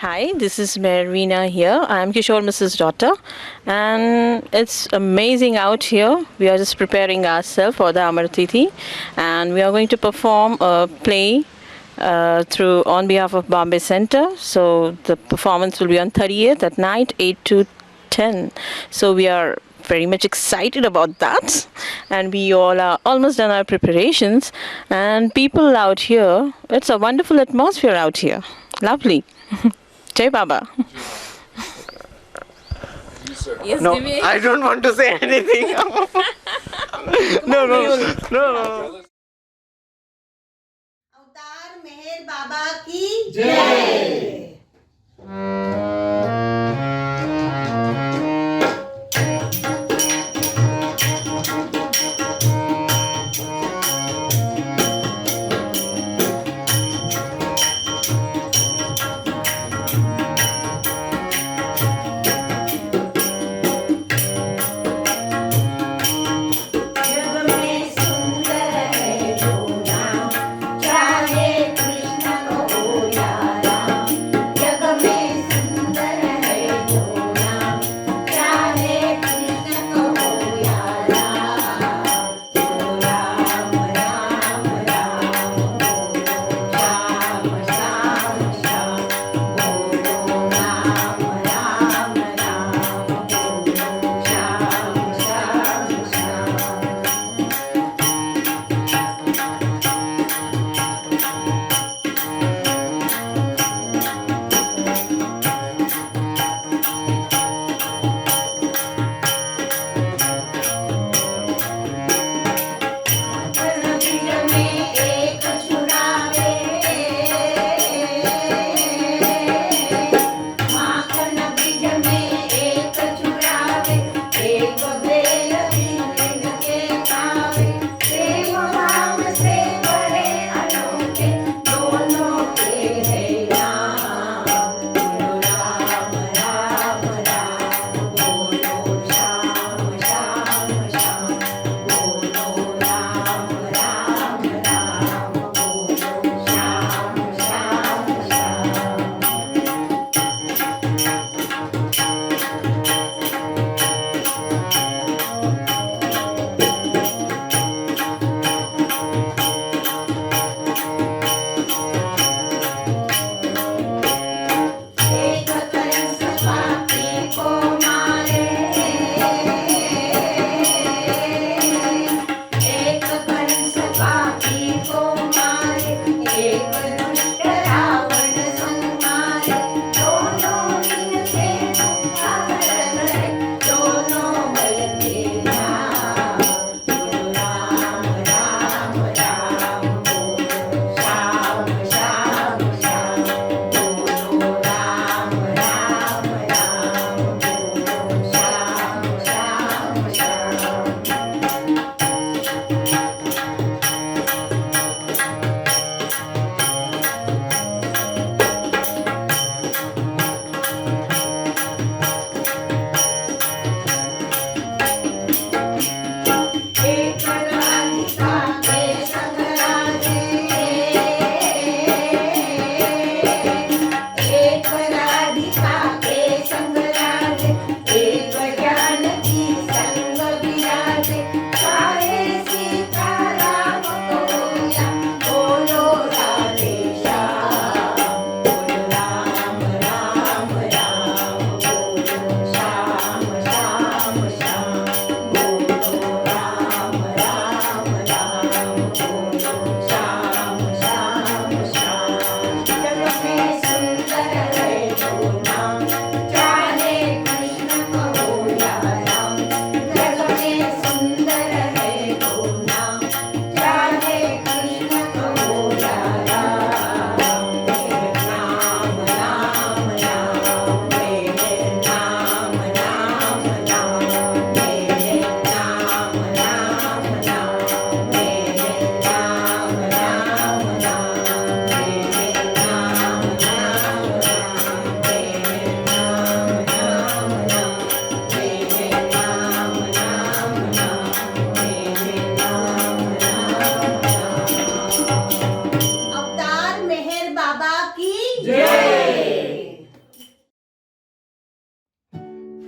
Hi, this is Marina here. I'm Kishore Mrs. daughter, and it's amazing out here. We are just preparing ourselves for the Amar Tithi, and we are going to perform a play through on behalf of Bombay Center. So the performance will be on 30th at night, 8 to 10. So we are very much excited about that, and we all are almost done our preparations. And people out here, it's a wonderful atmosphere out here. Lovely. Jai Baba. Yes, no, I don't want to say anything. No. अवतार मेहर बाबा की जय।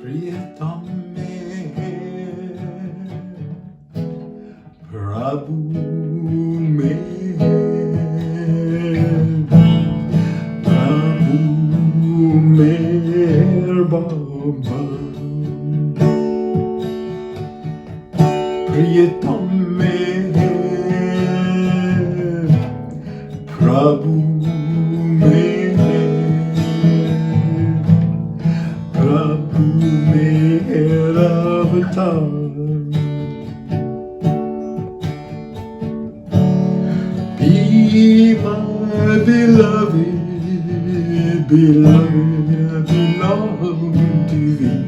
प्रियतम प्रभु में प्रभु बाबा प्रियतम में प्रभु में प्रभु मेरा अवतार Be my beloved, beloved, I belong to thee.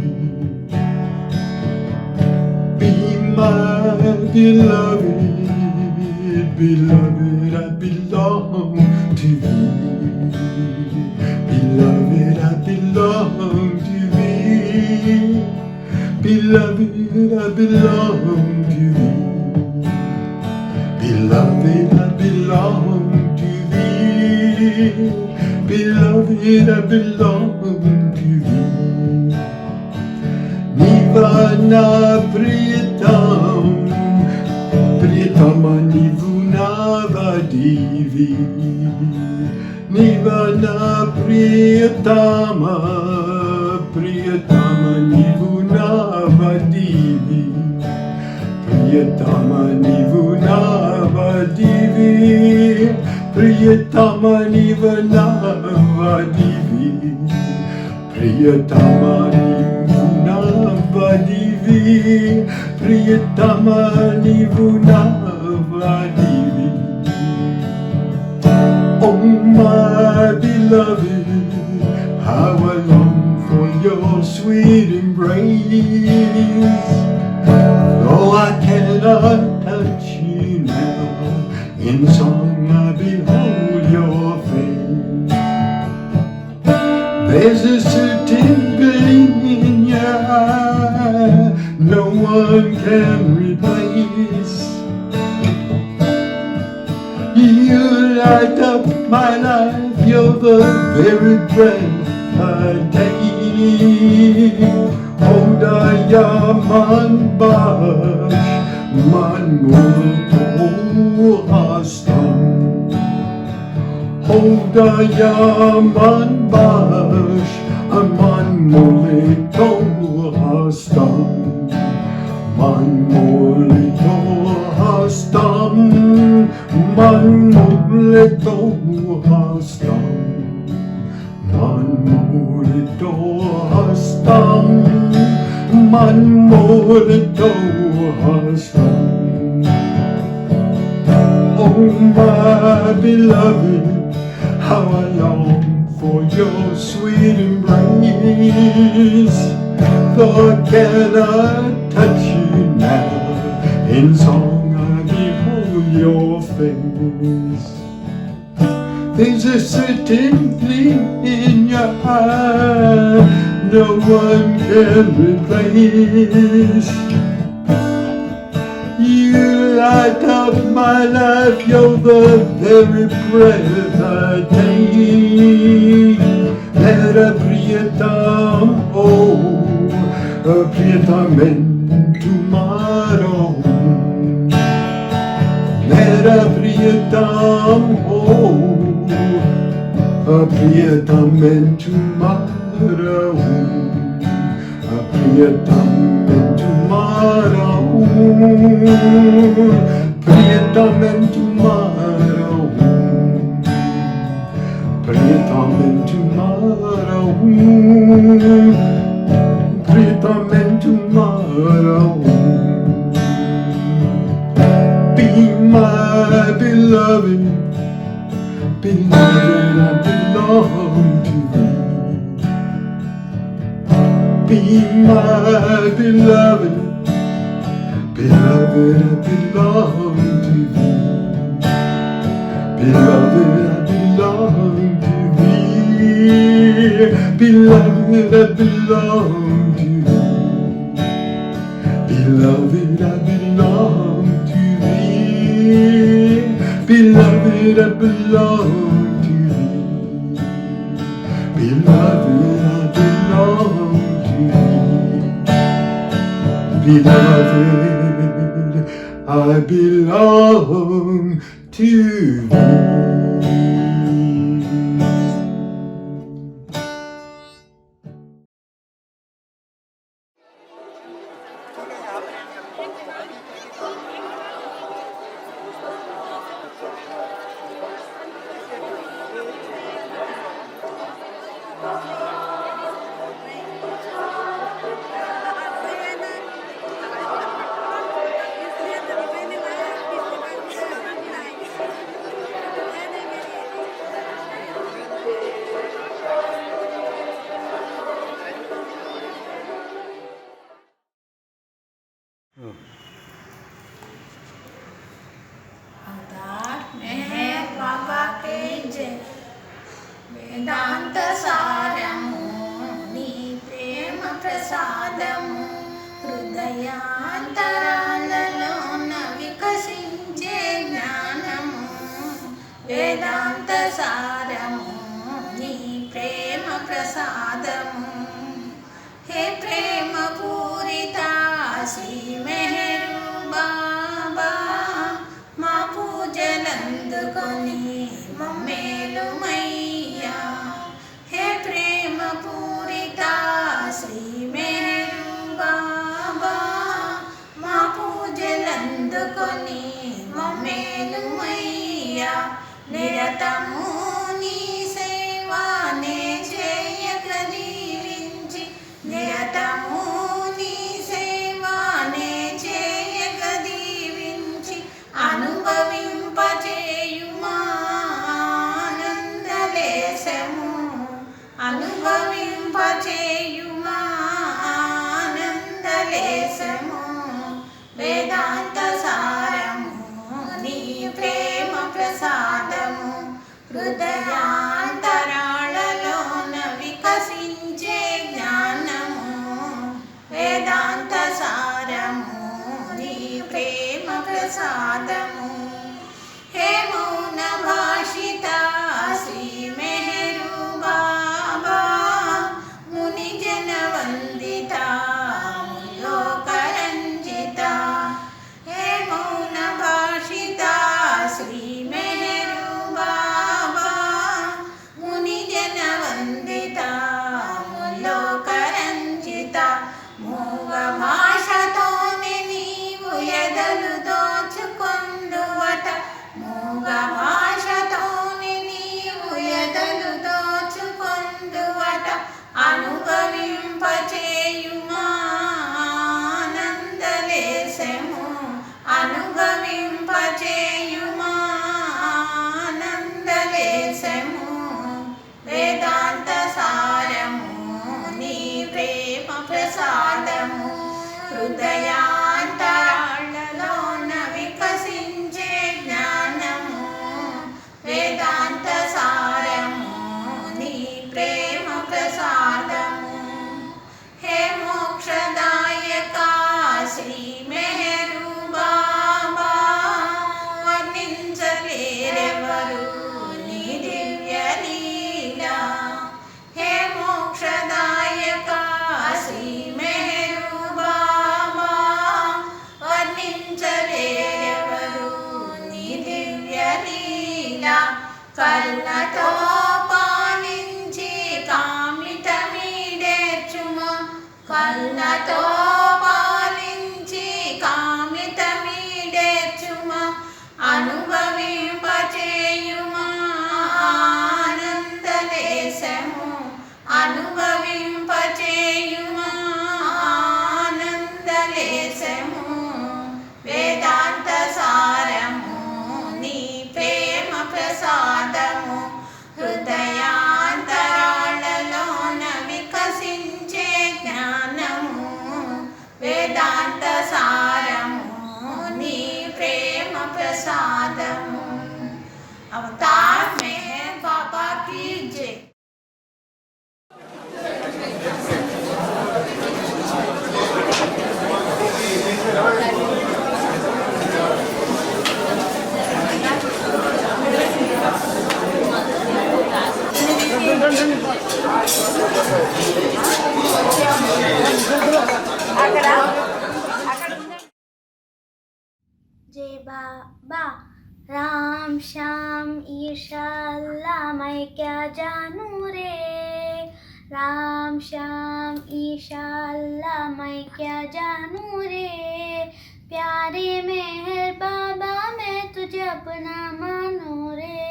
Be my beloved, beloved, I belong to thee. Beloved, I belong to thee. Beloved, I belong to thee. Beloved, I belong to thee. Beloved, I belong to thee. Nivana Priyatam, Priyatama Nivuna Vadivi. Nivana Priyatama, Priyatama Nivuna Vadivi. Priyatama Nivuna Vadivi. Priyatama Nivuna Vadivi. Priyatama Nivuna Vadivi. Priyatama Nivuna Vadivi. Oh my beloved, how I long for your sweet embrace. Though I cannot touch you now, in song I behold your face. There's a certain gleam in your eye no one can replace. You light up my life, you're the very breath I take. Hodaya man bash, man multo hastam. Hodaya man bash, man multo hastam. Man multo hastam, man multo hastam. Man multo hastam, man multo hastam. Oh my beloved, how I long for your sweet embrace. Though I cannot touch you now, in song I behold your face. There's a certain gleam in your eye no one can replace. You light up my life, you're the very breath I take. Let a Priyatam, oh, a Priyatam tomorrow. Let a Priyatam, oh, a Priyatam tomorrow. A Priyatam tomorrow. Priyatam tomorrow. Priyatam tomorrow. Priyatam tomorrow. Be my beloved, beloved, I belong to thee. Be my beloved, beloved, I belong to thee. Beloved, I belong to thee. Beloved, I belong to thee. Beloved, I belong to thee. Beloved, I belong to thee. Beloved, I belong to you. Beloved, I belong to you. వేదాంత సారము నీ ప్రేమ ప్రసాదము హృదయాంతరాలలోన వికసించే జ్ఞానము వేదాంత సారము నీ ప్రేమ ప్రసాదము హే ప్రేమ పూరిత శ్రీ మెహరు బాబా మా పూజలందుకొని మమ్మేలుమయ్యా హే ప్రేమ పూరిత శ్రీ మెహరు బాబా మా పూజలందుకొని మమ్మేలుమయ్యా నిరతము నీ సేవానే చేయక దీవించి నిరతము నీ సేవానే చేయక దీవించి అనుభవింపచేయుమా ఆనందలేశము అనుభవింపచేయుమా ఆనందలేశము వేదాంత సారము నీ ప్రేమ ప్రసాదము హృదయాంతరాళలోన వికసించే జ్ఞానము వేదాంత సారము నీ ప్రేమ ప్రసాదము హే మౌన భాషిత శ్రీ మెహరు బాబా ముని జన వందిత లోకరంజిత హే మౌన భాషిత శ్రీ మెహరు బాబా ముని జన వందిత లోకరంజిత మూగ భాషతోనే నీవు ఎదలు దోచుకొందువట మూగ భాషతోనే నీవు ఎదలు దోచుకొందువట అనుభవింపచేయుమా ఆనందలేశము అనుభవింపచేయుమా ఆనందలేశము వేదాంత సారము నీ ప్రేమ ప్రసాదము హృదయాంతరాళలోన వికసించే జ్ఞానము వేదాంత సారము నీ ప్రేమ ప్రసాదము హే మోక్షదాయక శ్రీ మెహరు బాబా వర్ణించలేరెవరు నీ దివ్య లీలా హే మోక్షదాయక శ్రీ మెహరు బాబా వర్ణించలేరెవరు నీ దివ్య లీలా కరుణతో పాలించి కామిత మీడేర్చుమా కరుణతో పాలించి కామిత మీడేర్చుమా అనుభవింపచేయుమా ఆనందలేశము అనుభవింపచేయుమా ఆనందలేశము వేదాంత సారము నీ ప్రేమ ప్రసాదము హృదయాంతరాళలోన వికసించే జ్ఞానము వేదాంత సారము నీ ప్రేమ ప్రసాదము అవతార్ మెహర్ బాబా की जय श्याम ईशा अल्लाह मैं क्या जानूं रे, राम श्याम ईशा अल्लाह मैं क्या जानूं रे, प्यारे मेहर बाबा मैं तुझे अपना मानूं रे,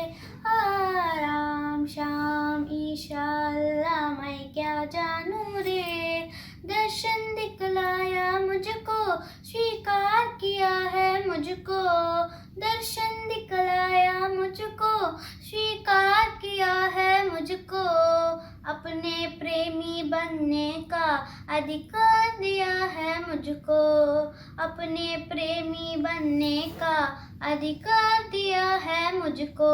राम श्याम ईशा अल्लाह मैं क्या जानूं रे, दर्शन दिखलाया मुझको स्वीकार किया है मुझको, दर्शन दिखलाया मुझको स्वीकार किया है मुझको, अपने प्रेमी बनने का अधिकार दिया है मुझको, अपने प्रेमी बनने का अधिकार दिया है मुझको,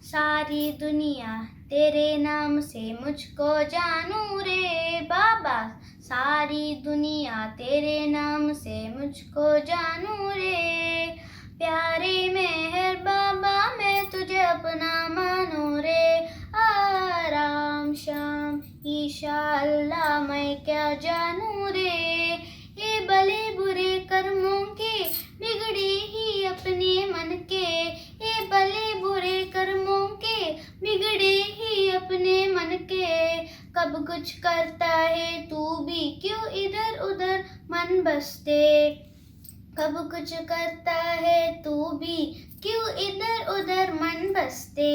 सारी दुनिया तेरे नाम से मुझको जानूं रे बाबा, सारी दुनिया तेरे नाम से मुझको जानूं रे, प्यारे मेहर बाबा मैं तुझे अपना मानूं रे, राम श्याम ईशा अल्लाह मैं क्या जानूं रे, ये भले बुरे कर्मों के बिगड़े ही अपने मन के, ये भले बुरे कर्मों के बिगड़े ही अपने मन के, कब कुछ करता है तू भी क्यों इधर उधर मन बसते, कब कुछ करता है तू भी क्यों इधर उधर मन बसते,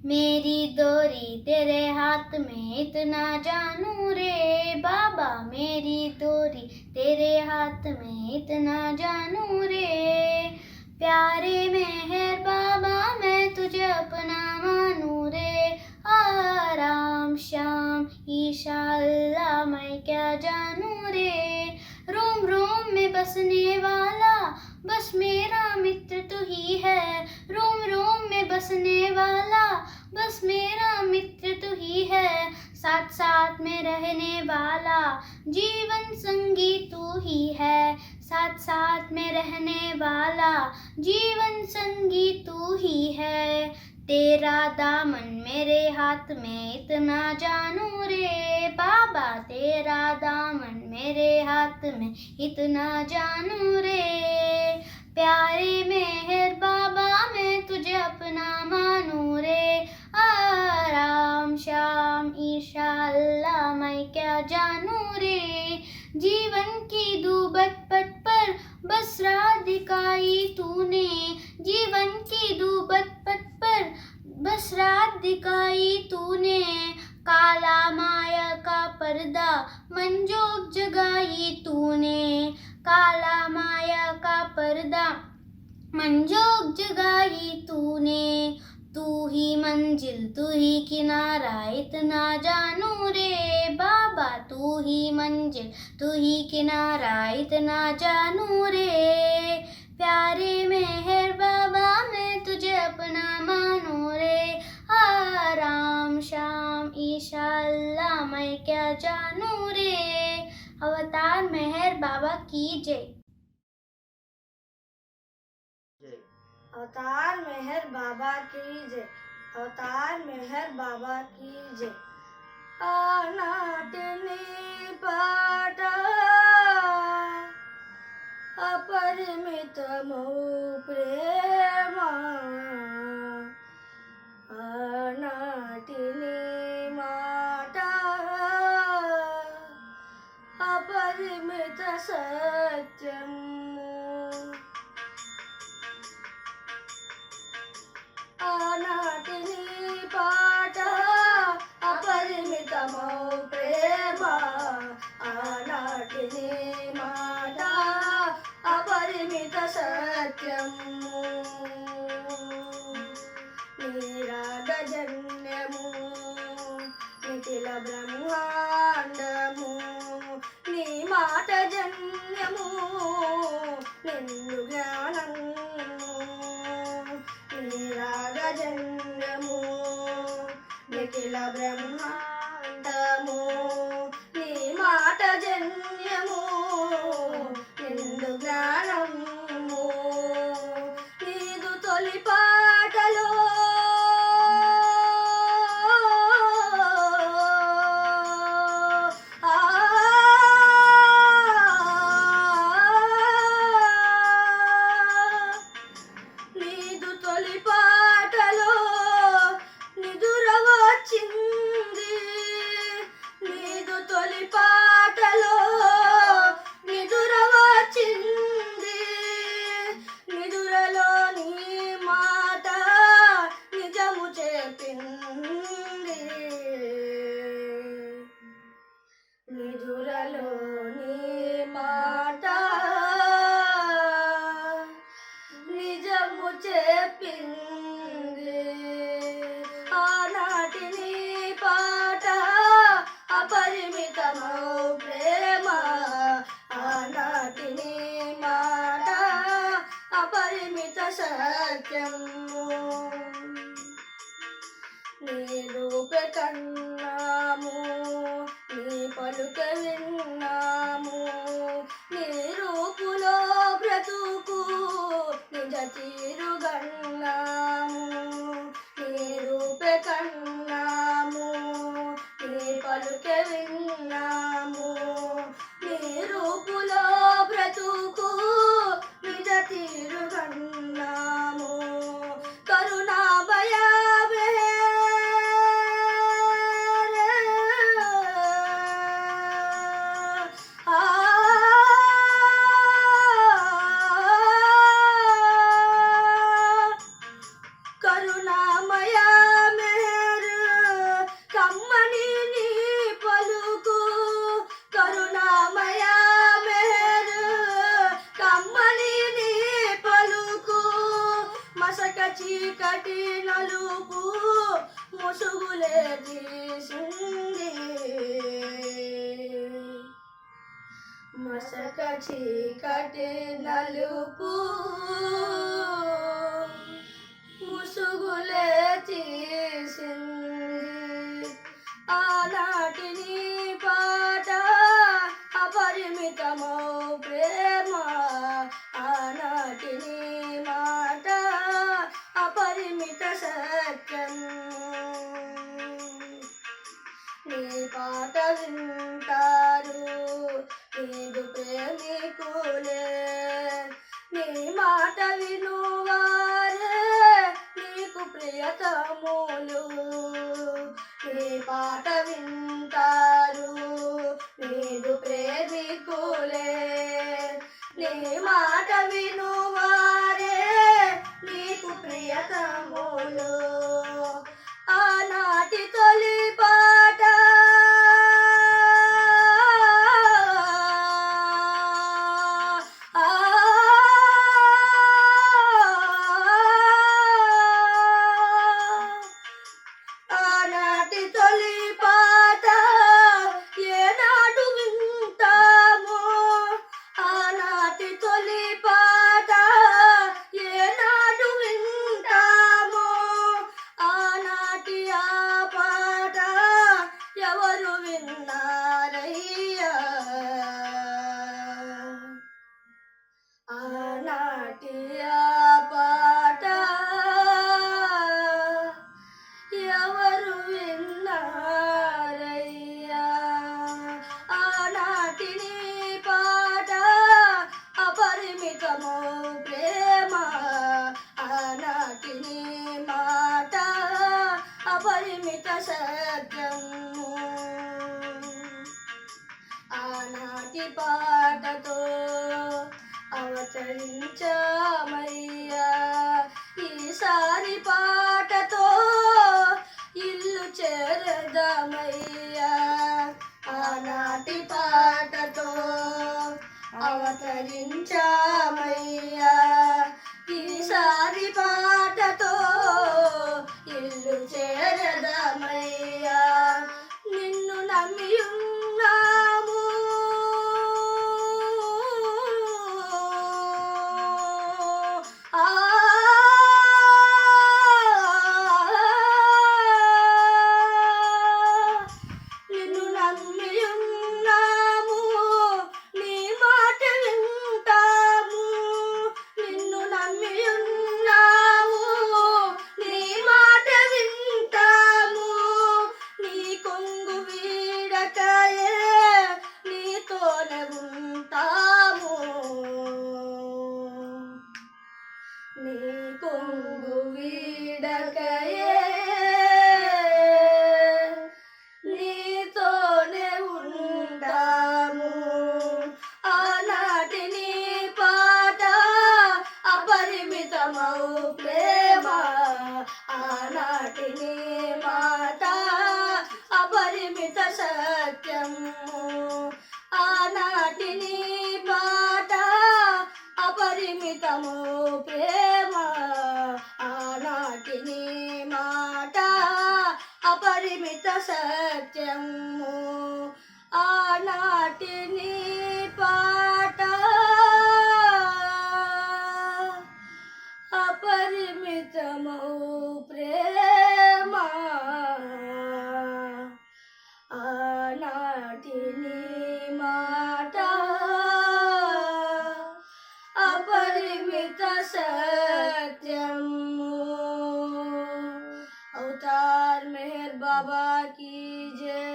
मेरी डोरी तेरे हाथ में इतना जानूं रे बाबा, मेरी डोरी तेरे हाथ में इतना जानूं रे, प्यारे मेहर बाबा मैं तुझे अपना मानूं रे, राम श्याम ईशा अल्लाह मैं क्या जानूं रे, रोम रोम में बसने वाला बस मेरा मित्र तू ही है, रोम रोम में बसने वाला बस मेरा मित्र तू ही है, साथ साथ में रहने वाला जीवन संगी तू ही है, साथ साथ में रहने वाला जीवन संगी तू ही है, तेरा दामन मेरे हाथ में इतना जानूं रे बाबा, तेरा दामन मेरे हाथ में इतना जानूं रे, प्यारे मेहर बाबा मैं तुझे अपना मानूं रे, राम श्याम ईशा अल्लाह मैं क्या जानूं रे, जीवन की दुबत पथ पर बस राह दिखाई तूने, जीवन की दुबत पथ पर बस रात दिखाई तूने, काला माया का पर्दा मंजोग जगाई तूने, काला माया का पर्दा मंजोग जगाई तूने, तू ही मंजिल तू ही किनारा इतना जानूं रे बाबा, तू ही मंजिल तू ही किनारा इतना जानूं रे, प्यारे मेहर बाबा मैं तुझे अपना मानूं रे, राम श्याम ईशा अल्लाह मैं क्या जानूं रे, अवतार मेहर बाबा की जय। अवतार मेहर बाबा की जय, अवतार मेहर बाबा की जय, अनाटने पाटा अपरिमित मोह प्रेमा, अनाटने माटा अपरिमित सत्यम, अनाटनी पाठ अपरिमितमो प्रेम, अनाटनी माठ अपरिमित सत्यम, निरागजन्यमु निखिल ब्रह्मांडमु, नी మాట జన్యము నిన్ను జ్ఞానము, నిరాగజన్యము నిఖిల బ్రహ్మాండము, నీ మాట జన్యము నిన్ను జ్ఞానము, నీదు తొలి పాటలో నీదు తొలి అపరిమితమౌ ప్రేమ ఆనాటి నీ మాట అపరిమిత సత్యము నీ రూపే కన్నాము నీ పలుక విన్నాము నీ రూపులో బ్రతుకు నిజ తీరుగన్నాము నీ రూపే కన్నాము నీ పలుక విన్నాము నీ రూపులో బ్రతుకు నిజ తీరుగన్నాము కరుణాభయ కరుణామయ మేర్ కమ్మని నీ పలుకు కరుణామయ మేర్ కమ్మని నీ పలుకు మసక చీకటి నలుపు ముసుగులే తీసింది మసక చీకటి నలుపు ముసుగులే తీసింది ఆనాటి నీ పాట అపరిమితమౌ ప్రేమ ఆనాటి నీ మాట అపరిమిత సత్యం నీ పాట వింటారు నీదు ప్రేమికులే నీ మాట వినువారే నీకు ప్రియతములు నీ పాట వింటారు నీదు ప్రేమికులే నీ మాట వినువారే నీకు ప్రియతములు ఆనాటి తొలి పాట ఆనాటి తొలి పాట ఏనాడు వింటాము ఆనాటి తొలి పాట ఏనాడు వింటాము ఆనాటి ఆ పాట ఎవరు విన్నారయ్యా ఆనాటి ఆ పాట ఎవరు విన్నారయ్యా ఆనాటి నీ పాట అపరిమితమౌ ప్రేమ ఆనాటి నీ మాట అపరిమిత సత్యము ఆనాటి పాటతో అవతరించామయ్యా ఈసారి పాటతో ఇల్లు చేరదామయ్యా ఆనాటి పాటతో అవతరించామయ్యా ఈసారి పాటతో ఇల్లు చేరదామయ్యా నిన్ను నమ్మియున్నాము ఆ నిన్ను నమ్మియున్నాము నీ మాట వింటాము నిన్ను నమ్మియున్నాము నీ మాట వింటాము నీ కొంగు వీడకయే నీతోనే ఉంటాము నీ కొంగు వీడకయే నీతోనే ఉంటాము ఆనాటి నీ పాట అపరిమితమౌ ప్రేమ ఆనాటి నీ మాట అపరిమిత సత్యము ఆనాటి నీ పాట అపరిమితమౌ ప్రేమ ఆనాటి నీ మాట అపరిమిత సత్యము नाटिनी पाटा अपरिमित मोह प्रेमा नाटिनी माता अपरिमित सत्यम अवतार मेहर बाबा की जय।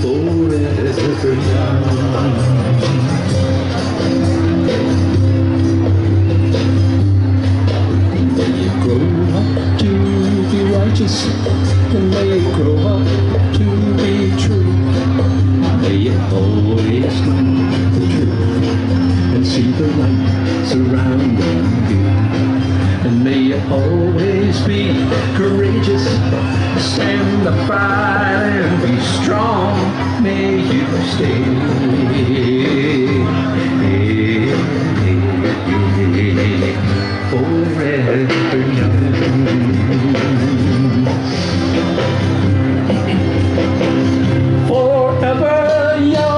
Forever young. May you grow up to be righteous, and may you grow up to be true. May you always know the truth and see the light surrounding you. And may you always be courageous, stand upright and be strong. May you stay forever young.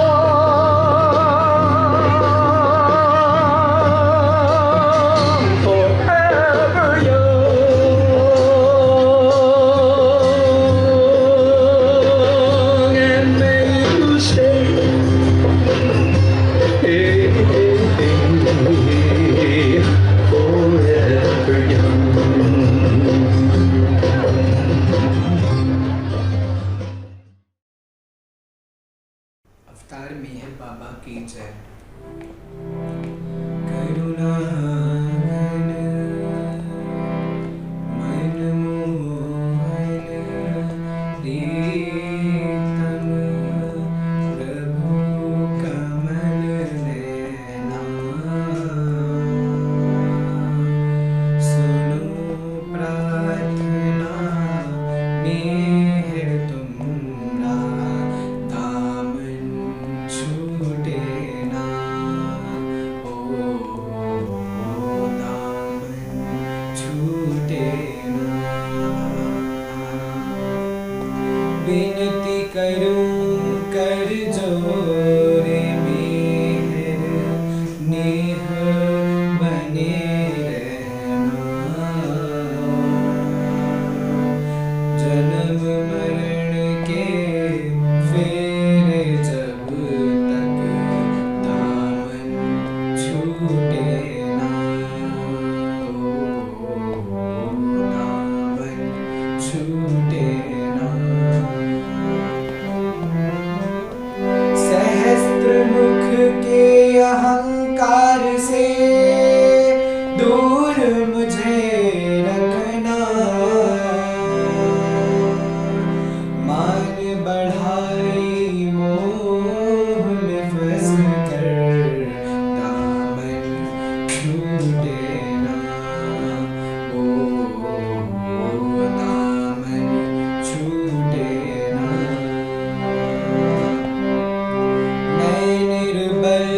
Forever young. अवतार मेहर बाबा की जय। करुणा घन मन मोहन प्रीतम प्रभु कमल नैना सुनो प्रार्थना मेहर तुमरा दामन छूटे ना ओ दामन छूटे ना। विनती करूं कर जोरे मेहर नेह बने रहना। जन्म मरण के फेरे जब तक दामन छूटे ना ओ दामन छूटे ना। सहस्त्र मुख के अहंकार से दूर मुझे रखना। मान बढ़ाई मोह में फंस कर दामन छूटे ना ओ दामन छूटे ना। मैं निर्बल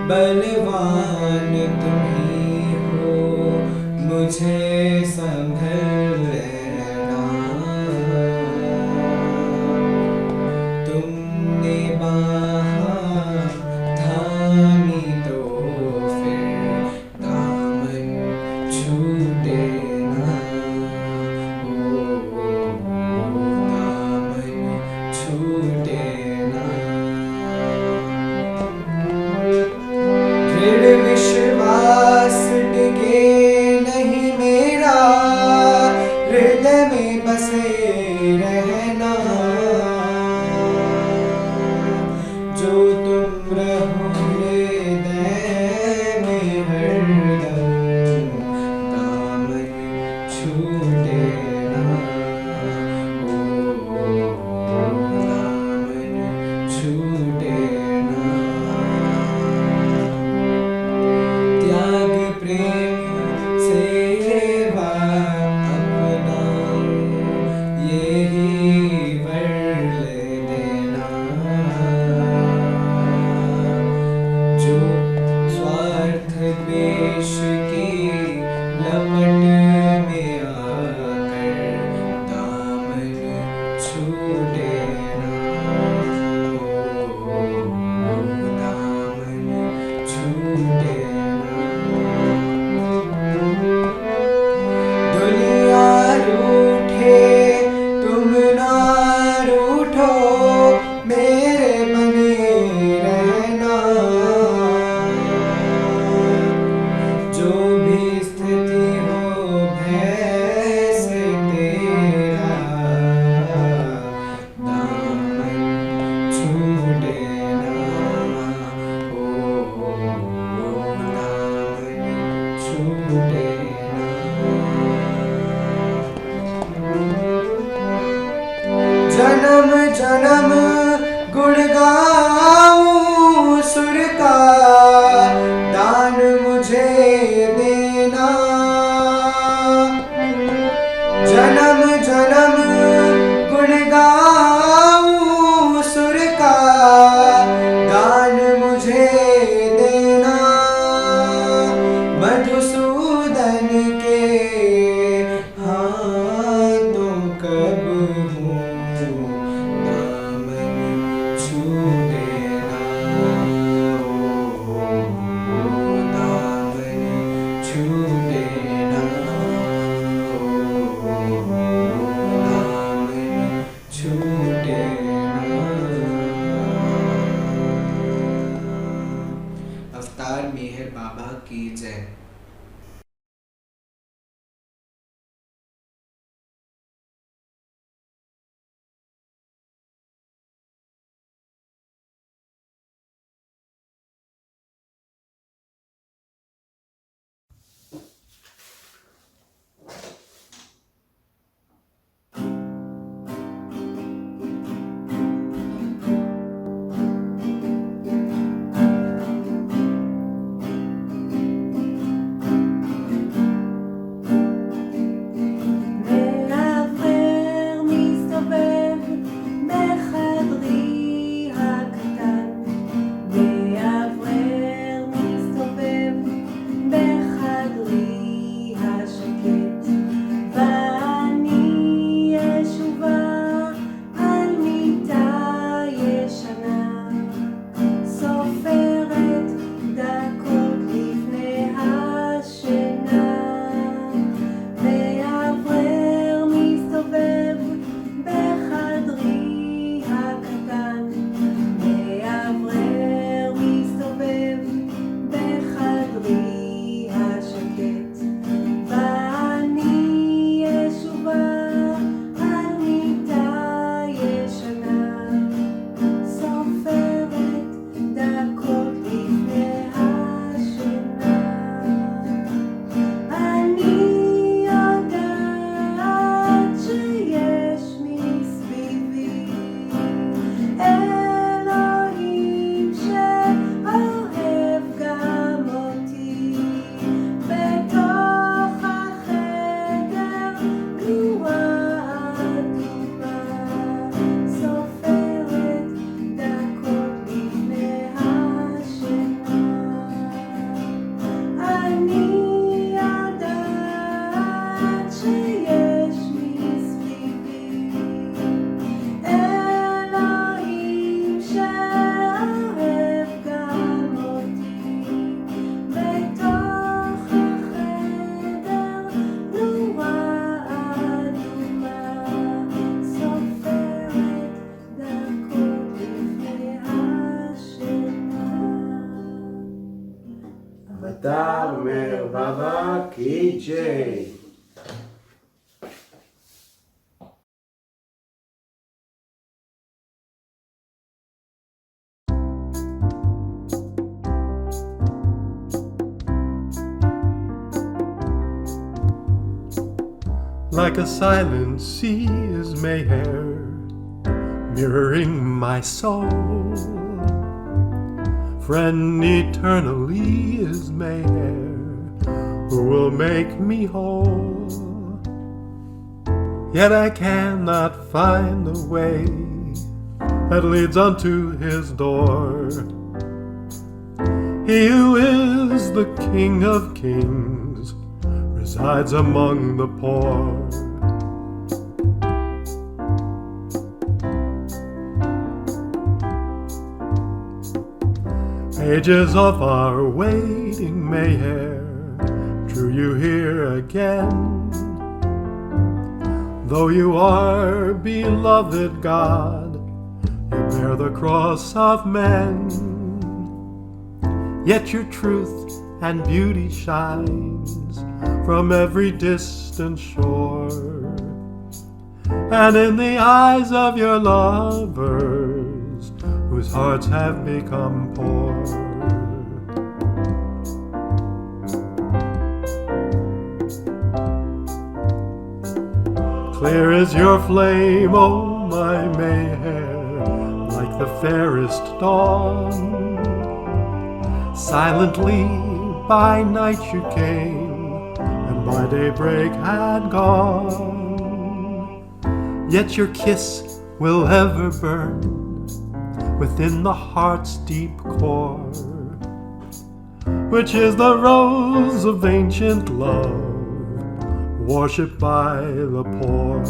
बलवान तुम ही हो, मुझे संभल लेना। तुमने बाहाँ थामी तो फिर दामन छूटे ना ओ दामन छूटे ना। दृढ़ विश्वास डिगे नहीं मेरा, हृदय में बसे रहना। जो तुम रहो हृदय में हरदम, दामन छूटे ना ओ दामन छूटे ना। त्याग प्रेम सेवा अपना यही वर देना। जो स्वार्थ द्वेष की लपट में आ जन्म जन्म गुण गाऊं सुर का दान मुझे देना। जन्म जन्म गुण गाऊं सुर का दान मुझे देना। मधुसूदन के हाथों कब हूँ दामन छू देना। दामन छू देना। दामन छू देना। अवतार मेहर बाबा की जय। והאוורר מסתובב בחדרי הקטן. והאוורר מסתובב בחדרי השקט. ואני ישובה על מיטה ישנה, סופרת דקות לפני השינה. והאוורר מסתובב בחדרי הקטן. והאוורר מסתובב בחדרי השקט. ואני ישובה על מיטה ישנה, סופרת דקות לפני השינה. אני יודעת שיש מסביבי אלוהים שאוהב גם אותי. בתוך החדר גלויה אדומה, סופרת דקות לפני השינה. אני יודעת שיש מסביבי אלוהים שאוהב גם אותי. בתוך החדר נורה אדומה, סופרת דקות לפני השינה. अवतार मेहर बाबा की जय। Like a silent sea is Mayhair, mirroring my soul. Friend eternally is Mayhair, who will make me whole. Yet I cannot find the way that leads unto his door. He who is the King of Kings resides among the poor. Ages of our waiting, Mayhair, drew you here again. Though you are beloved God, you bear the cross of men. Yet your truth and beauty shines from every distant shore. And in the eyes of your lovers, whose hearts have become poor. Clear is your flame, O my Mayhair, like the fairest dawn. Silently by night you came, and by daybreak had gone. Yet your kiss will ever burn within the heart's deep core, which is the rose of ancient love, worshipped by the poor.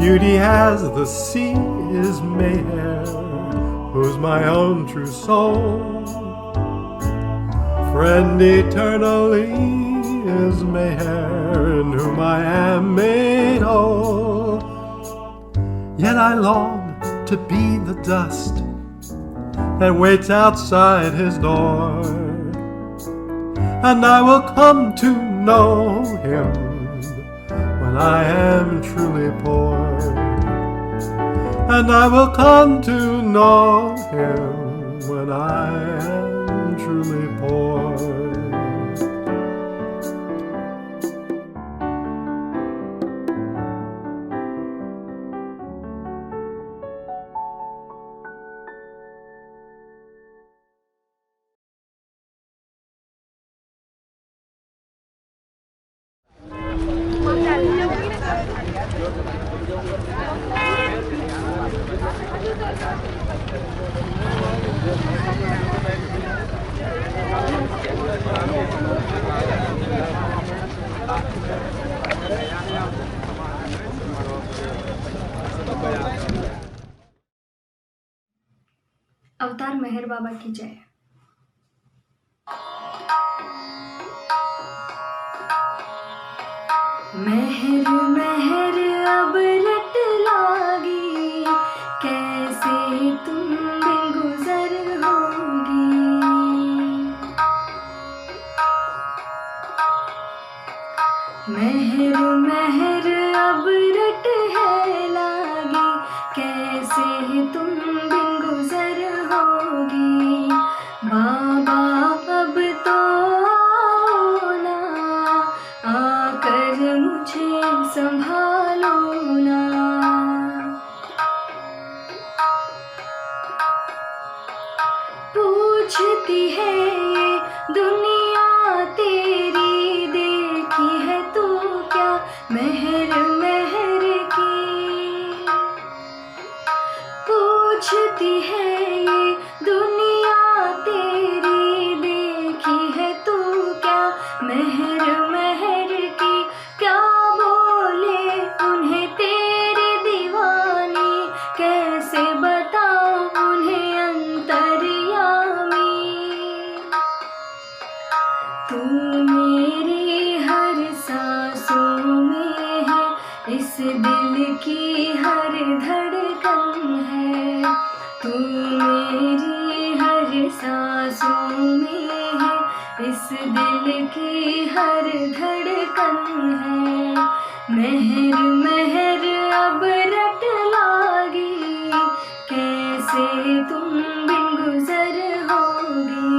Beauty as the sea is Mayhair, who's my own true soul. Friend eternally is Mayhair, in whom I am made whole. Yet I long to be the dust that waits outside his door, and I will come to know him when I am truly poor. And I will come to know him when I am truly poor. अवतार मेहर बाबा की जय। मेहर मेहर अब रट लागी, कैसे तुम बिन गुजर होगी। मेहर मेहर अब रट है लागी, कैसे तुम बिन गुजर होगी। बाबा अब तो आओ ना, आकर मुझे संभालो ना। पूछती है ये दुनिया तेरी, देखी है तू क्या मेहर मेहर की। पूछती है ये दुनिया तेरी, देखी है तू क्या मेहर मेहर की। क्या बोले उन्हें तेरी दीवानी, कैसे बताऊं उन्हें अंतर्यामी। तू मेरी हर सांसों में है, इस दिल की हर धड़कन है। तू मेरी हर सांसों में है, इस दिल की हर धड़कन है। मेहर मेहर अब रट लागी, कैसे तुम बिन गुजर होगी।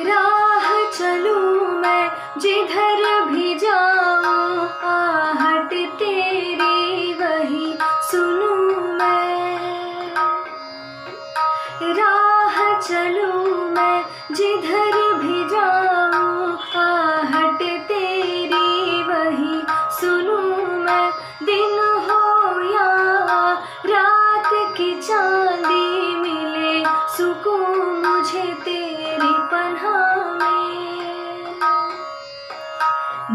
राह चलूं मैं जिधर भी जाऊं, आहट तेरी वही सुनूं मैं। राह चलूं मैं जिधर भी जाऊं, आहट तेरी वही सुनूं मैं। दिन हो या रात की चांदी, मिले सुकून मुझे तेरी पनाह में।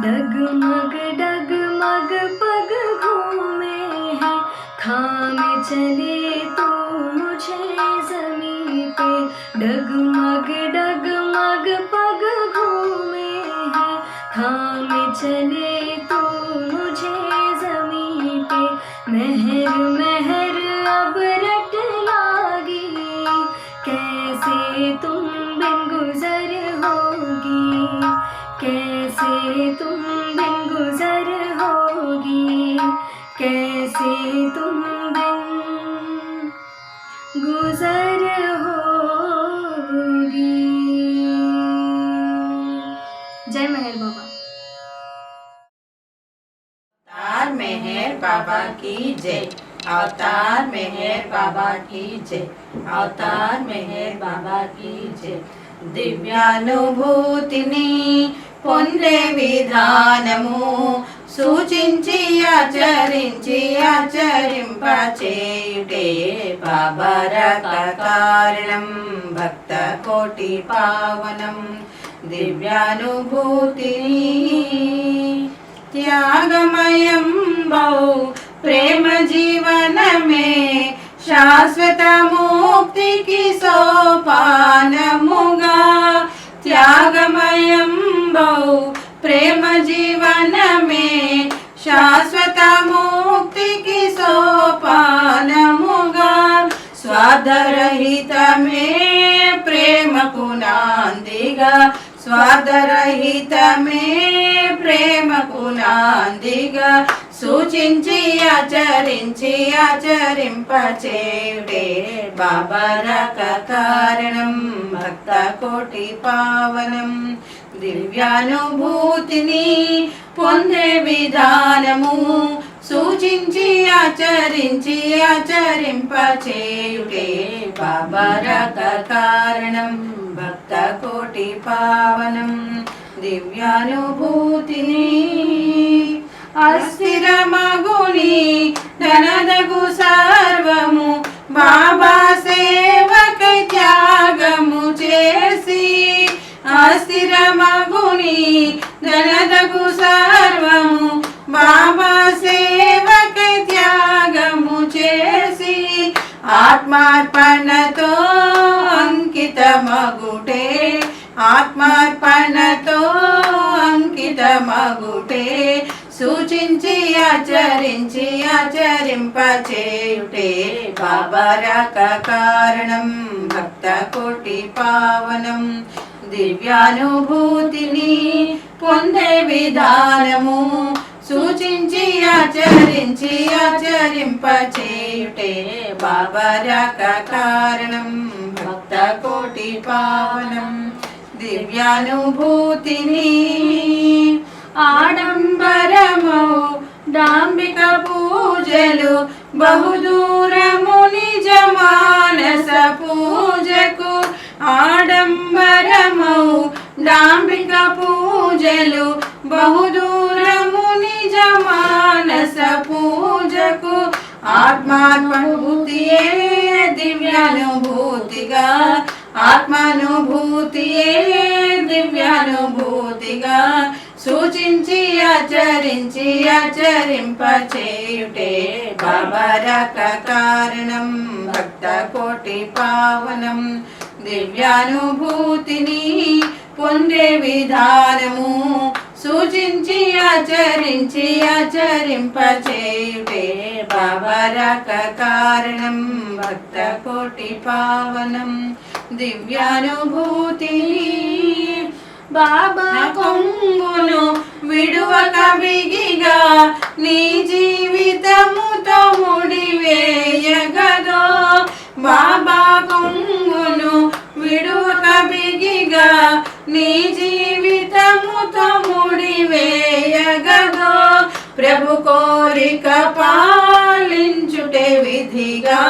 डगमग डगमग पग घूमे हैं, थामे चले तो मुझे ज़मीं पे। डगमग डगमग पग घूमे हैं, थामे चले तो मुझे ज़मीं पे। महर महर अब रट लागी, कैसे तुम बिन गुजर होगी, कैसे तुम बिन गुजर होगी, कैसे तुम बिन गुजर होगी। जय मेहर बाबा। अवतार मेहर बाबा की जय, अवतार मेहर बाबा की जय, अवतार मेहर बाबा की जय। దివ్యానుభూతిని పొందే విధానము సూచించి ఆచరించి ఆచరింపచేయుటే బాబారక కారణం భక్త కోటి పావనం। దివ్యానుభూతిని త్యాగమయం బహు ప్రేమ జీవనమే శాశ్వత ముక్తికి సోపానముగా। త్యాగమయం బహు ప్రేమ జీవనమే శాశ్వత ముక్తికి సోపానముగా। స్వార్థరహితమే ప్రేమకు నాందిగా, స్వార్థరహితమే ప్రేమకు నాందిగా। సూచించి ఆచరించి ఆచరింపచేయుడే బాబారక కారణం భక్త కోటి పావనం। దివ్యానుభూతిని పొందే విధానము సూచించి ఆచరించి ఆచరింపచేయుడే బాబారక కారణం భక్త కోటి పావనం। దివ్యానుభూతిని అస్థిరమగుని ధనదగు సర్వము బాబా సేవకై త్యాగము చేసి। అస్థిరమగుని ధనదగు సర్వము బాబా సేవకై త్యాగము చేసి। ఆత్మార్పణతో అంకితమగుటే, ఆత్మార్పణతో అంకితమగుటే సూచించి ఆచరించి ఆచరింపచేయుటే బాబారక కారణం భక్త కోటి పావనం। దివ్యానుభూతిని పొందే విధానము సూచించి ఆచరించి ఆచరింపచేయుటే బాబారక కారణం భక్త కోటి పావనం। దివ్యానుభూతిని ఆడంబరము డాంబిక పూజలు బహుదూరము నిజ మానస పూజకు। ఆడంబరము డాంబిక పూజలు బహుదూరము నిజ మానస పూజకు। ఆత్మానుభూతియే దివ్యానుభూతిగా, ఆత్మానుభూతియే దివ్యానుభూతిగా సూచించి ఆచరించి ఆచరింపచేయుటే బాబారక కారణం భక్త కోటి పావనం। దివ్యానుభూతిని పొందే విధానము సూచించి ఆచరించి ఆచరింపచేయుటే బాబారక కారణం భక్త కోటి పావనం। దివ్యానుభూతిని బాబా కొంగును విడువక బిగిగా నీ జీవితముతో ముడివేయగదో। బాబా కొంగును విడువక బిగిగా నీ జీవితముతో ముడివేయగదో। ప్రభు కోరిక పాలించుటే విధిగా,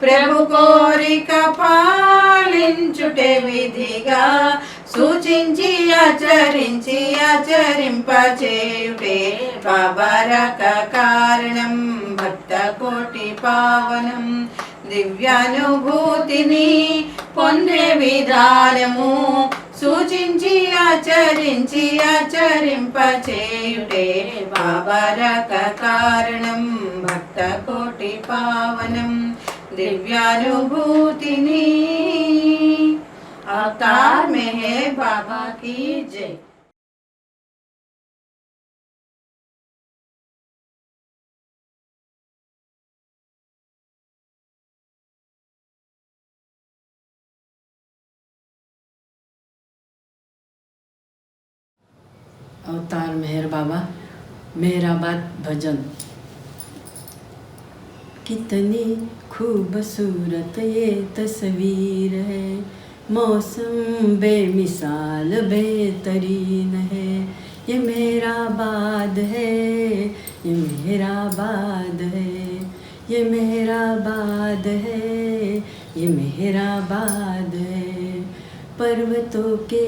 ప్రభు కోరిక పాలించుటే విధిగా సూచించి ఆచరించి ఆచరింపచేయుటే బాబారక కారణం భక్త కోటి పావనం। దివ్యానుభూతిని పొందే విధానము సూచించి ఆచరించి ఆచరింపచేయుటే బాబారక కారణం భక్త కోటి పావనం दिव्यानुभूतिनी अवतार मेहर बाबा की जय। अवतार मेहर बाबा मेरा बात भजन। कितनी खूबसूरत ये तस्वीर है, मौसम बेमिसाल बेहतरीन है। ये मेरा बाद है, ये मेरा बाद है, ये मेरा बाद है, ये मेरा बाद है। पर्वतों के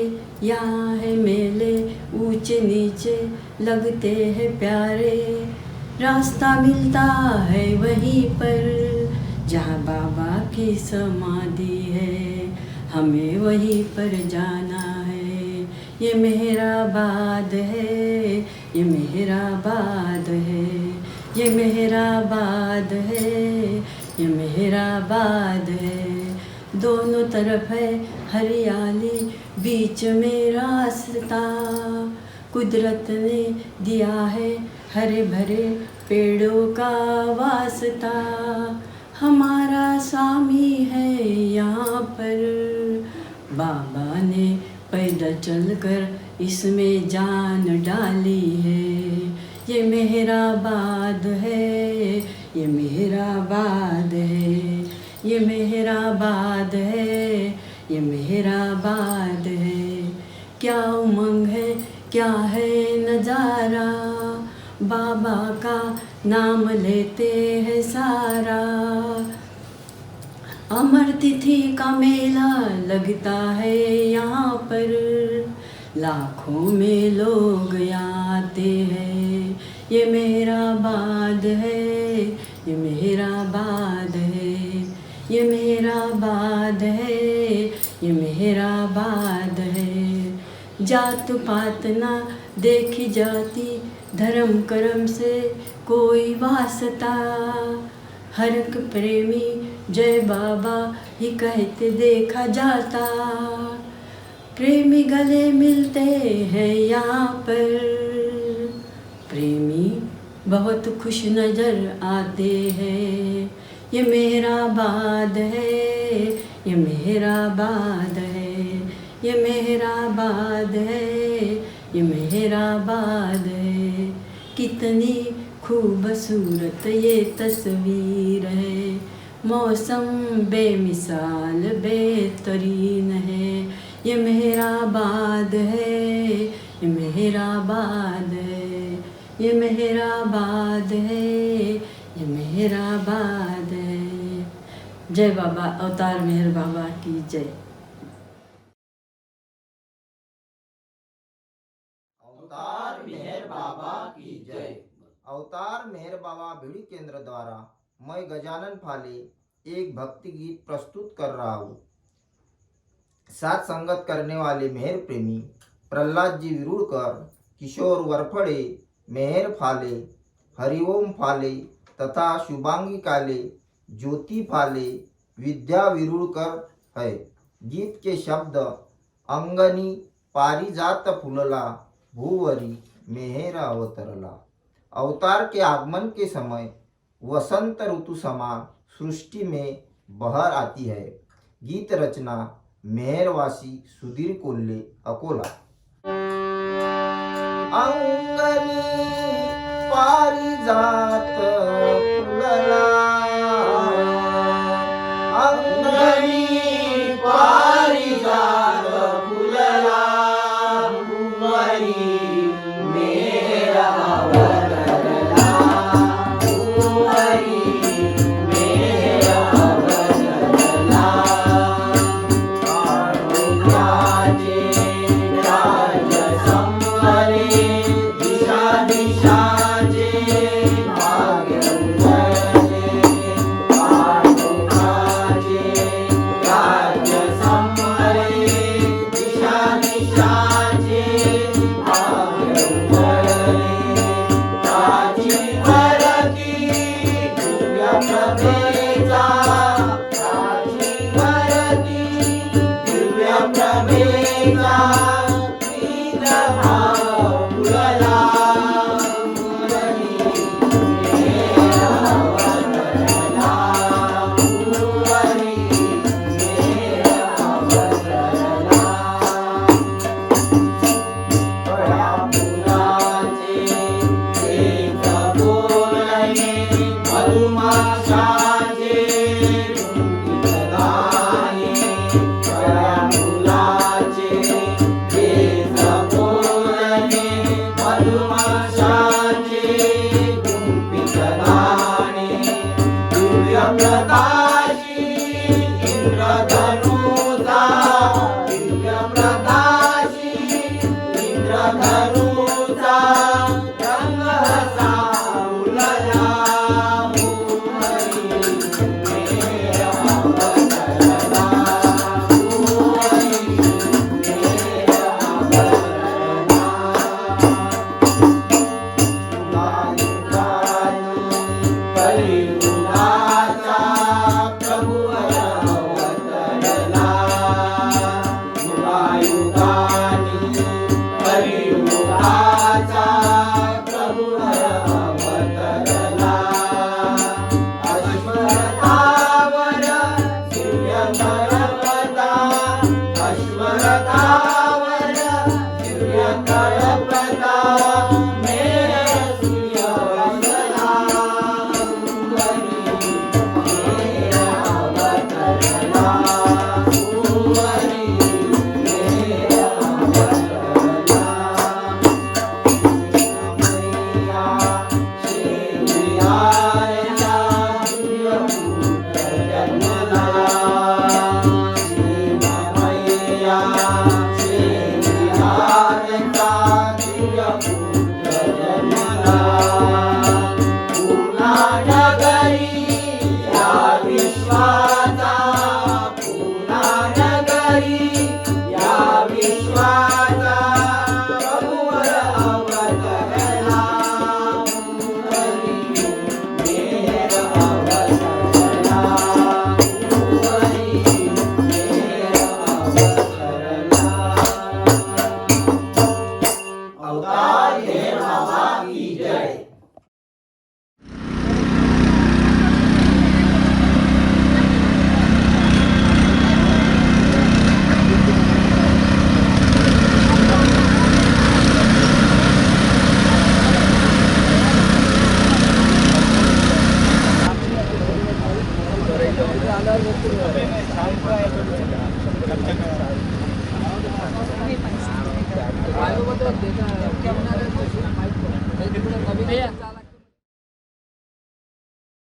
यहाँ है मेले, ऊंचे नीचे लगते हैं प्यारे। रास्ता मिलता है वहीं पर जहाँ बाबा की समाधि है, हमें वहीं पर जाना है। ये मेरा बाद है, ये मेरा बाद है, ये मेरा बाद है, ये मेरा बाद है। दोनों तरफ है हरियाली, बीच में रास्ता, कुदरत ने दिया है हरे भरे पेड़ों का वास्ता। हमारा स्वामी है यहाँ पर, बाबा ने पैदल चलकर इसमें जान डाली है। ये मेरा बाद है, ये मेरा बाद है, ये मेरा बाद है, ये मेरा बाद है। क्या उमंग है, क्या है नजारा, बाबा का नाम लेते हैं सारा। अमर तिथि का मेला लगता है यहाँ पर, लाखों में लोग आते हैं। ये मेरा बाद है, ये मेरा बाद है, ये मेरा बाद है, ये मेरा बाद है। जात पात ना देखी जाती, धर्म कर्म से कोई वास्ता। हर एक प्रेमी जय बाबा ही कहते देखा जाता। प्रेमी गले मिलते हैं यहाँ पर, प्रेमी बहुत खुश नजर आते हैं। ये मेरा बाद है, ये मेरा बाद है, ये मेरा बाद है, ये मेरा बाद है। कितनी खूबसूरत ये तस्वीर है, मौसम बेमिसाल बेहतरीन है। ये मेरा बाद है, ये मेरा बाद है, ये मेरा बाद है, ये मेरा बाद है। जय बाबा अवतार मेहर बाबा की जय। अवतार मेहर बाबा की जय। अवतार मेहर बाबा भिड़ी केंद्र द्वारा मैं गजानन फाले एक भक्ति गीत प्रस्तुत कर रहा हूँ। साथ संगत करने वाले मेहर प्रेमी प्रहलाद जी विरुड़कर, किशोर वरफड़े, मेहर फाले, हरिओम फाले तथा शुभांगी काले, ज्योति फाले, विद्या विरुड़कर है। गीत के शब्द अंगनी पारिजात फुलला, भूवरी मेहर अवतरला। अवतार के आगमन के समय वसंत ऋतु समान सृष्टि में बहर आती है। गीत रचना मेहरवासी सुधीर कोल्हे, अकोला। अंगनी पारिजात फुलला, अंगनी पारिजात फुलला, भुवरी मेरा अवतरला, भुवरी मेरा अवतरला। राजे राज संवरे, दिशा दिशा जे भाग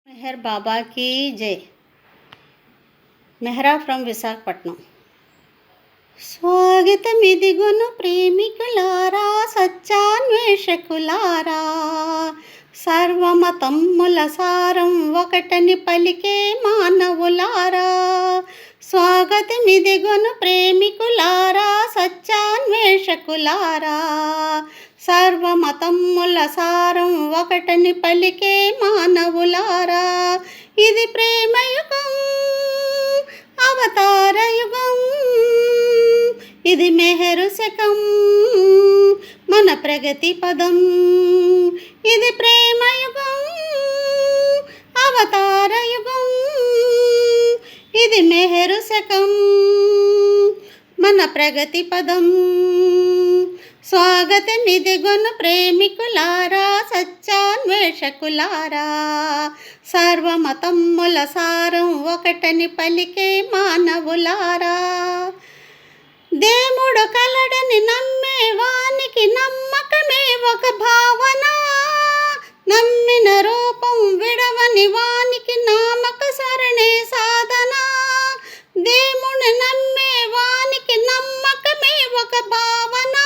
मेहर बाबा की जय. మెహరా ఫ్రమ్ విశాఖపట్నం. స్వాగతమిదిగొను ప్రేమికులారా, సత్యాన్వేషకులారా, సర్వమతమ్ముల సారం ఒకటని పలికే మానవులారా. స్వాగతమిదిగొను ప్రేమికులారా, సత్యాన్వేషకులారా, సర్వమతమ్ముల సారం ఒకటని పలికే మానవులారా. ఇది ప్రేమయుగం, అవతారయుగం, ఇది మెహరు శకం, మన ప్రగతి పదం. ఇది ప్రేమయుగం, అవతారయుగం, ఇది మెహరు శకం, మన ప్రగతి పదం. స్వాగతమిదిగొను ప్రేమికులారా, సత్యాన్వేషకులారా, సర్వమతమ్ముల సారం ఒకటని పలికే మానవులారా. దేవుడు కలడని నమ్మే వానికి నమ్మకమే ఒక భావన, నమ్మిన రూపం విడవని వానికి నామక స్మరణే సాధన. దేవుని నమ్మే వానికి నమ్మకమే ఒక భావన,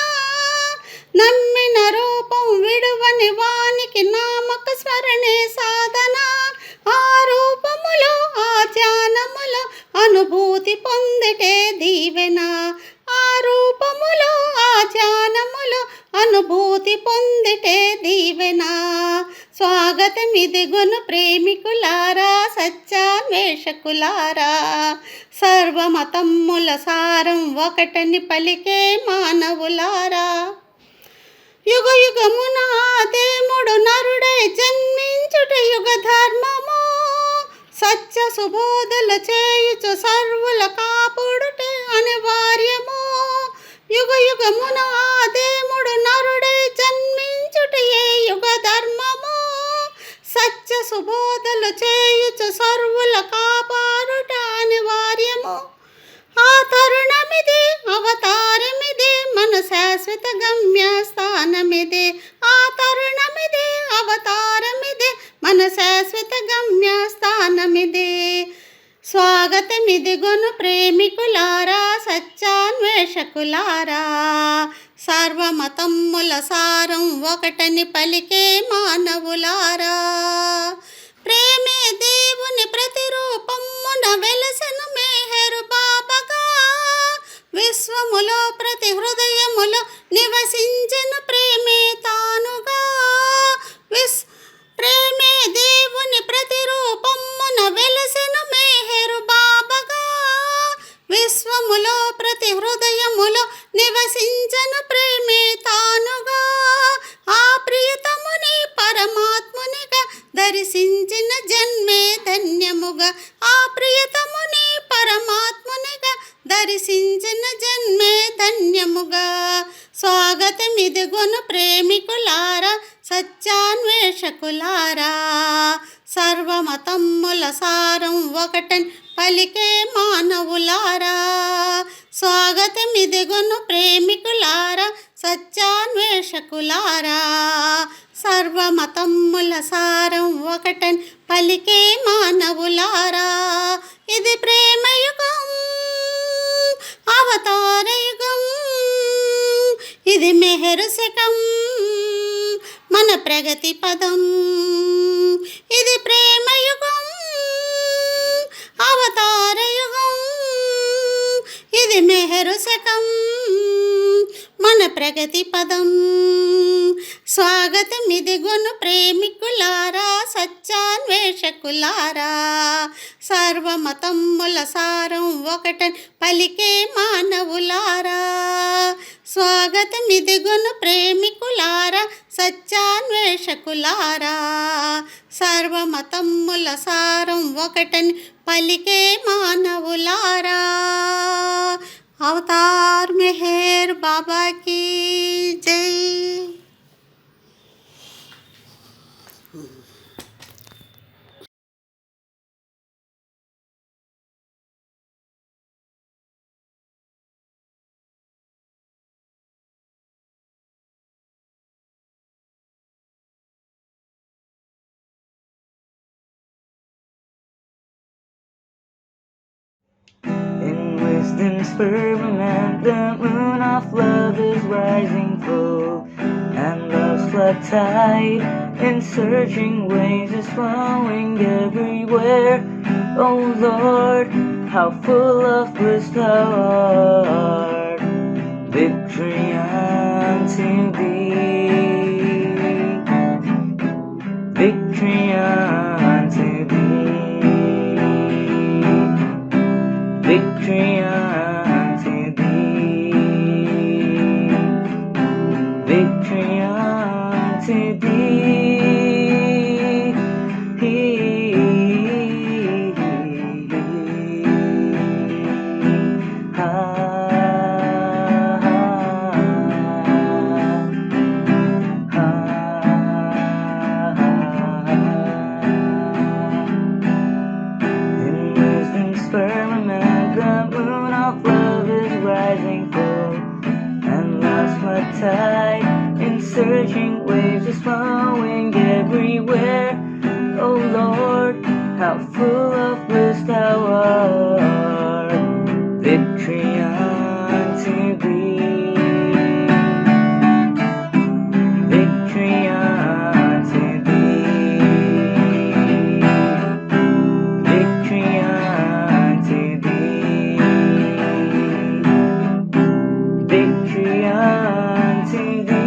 నమ్మిన రూపం విడువని వానికి నామక స్మరణే సాధన. ఆ రూపములో ఆ ధ్యానములో అనుభూతి పొందిటే దీవెన. ఆ రూపములో ఆ ధ్యానములో అనుభూతి పొందిటే దీవెన. స్వాగతమిదిగొను ప్రేమికులారా, సత్యాన్వేషకులారా, సర్వమతమ్ముల సారం ఒకటని పలికే మానవులారా. యుగ యుగమున దేముడు నరుడై జన్మించుట యుగ ధర్మము సత్య సుబోధలు చేయుచు సర్వుల కాపుడుటే అనివార్యము యుగ యుగమున దేముడు నరుడై జన్మించుటయే యుగ ధర్మము సత్య సుబోధలు చేయుచు సర్వుల కాపాడుట అనివార్యము ఆ తరుణమిది అవతారమిది మన శాశ్వత గమ్యస్థానమిది ఆ తరుణమిది అవతారమిది మన శాశ్వత గమ్యస్థానమిది స్వాగతమిదిగొను ప్రేమికులారా సత్యాన్వేషకులారా సర్వమతమ్ముల సారం ఒకటని పలికే మానవులారా ప్రేమే దేవుని ప్రతిరూపమున వెలసను మేహరు బాబగా విశ్వములో ప్రతి హృదయములో నివసించిన ప్రేమే తానుగా ప్రేమే దేవుని ప్రతిరూపమున వెలసెను మేహరు బాబగా విశ్వములో ప్రతి హృదయములో నివసించిన ప్రేమే తానుగా ఆ ప్రియతముని పరమాత్మునిగా దర్శించిన జన్మే ధన్యముగా ఆ ప్రియతముని పరమాత్మునిగా దర్శించిన జన్మే ధన్యముగా స్వాగతమిదిగొను ప్రేమికులారా సత్యాన్వేషకులారా సర్వమతమ్ముల సారం ఒకటని పలికే మానవులారా స్వాగతమిదిగొను ప్రేమికులారా సత్యాన్వేషకులారా సర్వమతమ్ముల సారం ఒకటని పలికే మానవులారా ఇది ప్రేమయుగం అవతారయుగం ఇది మెహరు శకం మన ప్రగతి పదం ఇది ప్రేమయుగం అవతారయుగం ఇది మెహరు శకం మన ప్రగతి పదం స్వాగతమిదిగొను ప్రేమికులారా సత్యాన్వేషకులారా సర్వమతమ్ముల సారం ఒకటని పలికే మానవులారా స్వాగతమిదిగొను ప్రేమికులారా సత్యాన్వేషకులారా సర్వమతమ్ముల సారం ఒకటని పలికే మానవులారా అవతార్ మెహర్ బాబా की जय Wisdom's firmament, the moon of love is rising full, and love's flood tide in surging waves is flowing everywhere. Oh Lord, how full of bliss thou art! Victory unto thee, victory unto thee. Victory unto thee, victory unto tide in surging waves is flowing everywhere. Oh Lord, how full of bliss thou art. Victory unto thee, victory unto thee, victory unto thee, victory unto thee.